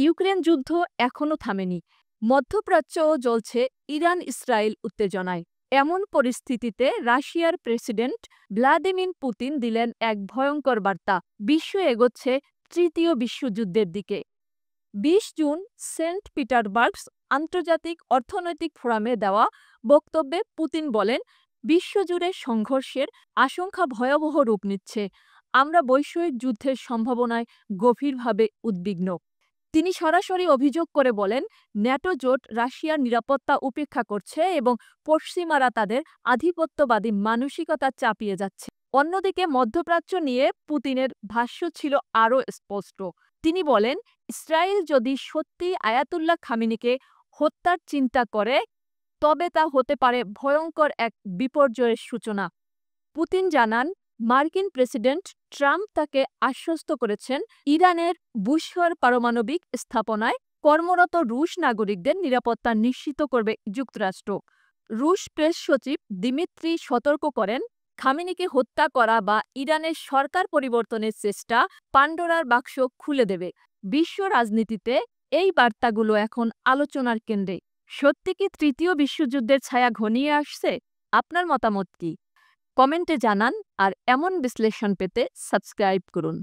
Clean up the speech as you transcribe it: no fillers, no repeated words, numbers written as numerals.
Ukraine যুদ্ধ এখনও থামেনি। মধ্যপ্রাচ্যও জ্বলছে ইরান ইসরায়েল উত্তেজনায়। এমন পরিস্থিতিতে রাশিয়ার প্রেসিডেন্ট ভ্লাদিমির পুতিন দিলেন এক ভয়ঙ্কর বার্তা। বিশ্ব এগোচ্ছে তৃতীয় বিশ্বযুদ্ধের দিকে। ২০ জুন সেন্ট পিটারবার্গ আন্তর্জাতিক অর্থনৈতিক ফোরামে দেওয়া বক্তব্যে পুতিন বলেন, বিশ্বজুড়ে সংঘর্ষের আশঙ্কা ভয়াবহ রূপ নিচ্ছে। আমরা বৈশ্বিক যুদ্ধের সম্ভাবনায় গভীরভাবে উদ্বিগ্ন। তিনি সরাসরি অভিযোগ করে বলেন, ন্যাটো জোট রাশিয়ার নিরাপত্তা উপেক্ষা করছে এবং পশ্চিমারা তাদের আধিপত্যবাদী মানসিকতা চাপিয়ে যাচ্ছে। অন্যদিকে মধ্যপ্রাচ্য নিয়ে পুতিনের ভাষ্য ছিল আরও স্পষ্ট। তিনি বলেন, ইসরায়েল যদি সত্যিই আয়াতুল্লাহ খামেনিকে হত্যার চিন্তা করে, তবে তা হতে পারে ভয়ঙ্কর এক বিপর্যয়ের সূচনা। পুতিন জানান, মার্কিন প্রেসিডেন্ট ট্রাম্প তাকে আশ্বস্ত করেছেন ইরানের বুশহর পারমাণবিক স্থাপনায় কর্মরত রুশ নাগরিকদের নিরাপত্তা নিশ্চিত করবে যুক্তরাষ্ট্র। রুশ প্রেস সচিব দিমিত্রি সতর্ক করেন, খামেনিকে হত্যা করা বা ইরানের সরকার পরিবর্তনের চেষ্টা পান্ডোরার বাক্স খুলে দেবে। বিশ্ব রাজনীতিতে এই বার্তাগুলো এখন আলোচনার কেন্দ্রে। সত্যি কি তৃতীয় বিশ্বযুদ্ধের ছায়া ঘনিয়ে আসছে? আপনার মতামত কি? কমেন্টে জানান, আর এমন বিশ্লেষণ পেতে সাবস্ক্রাইব করুন।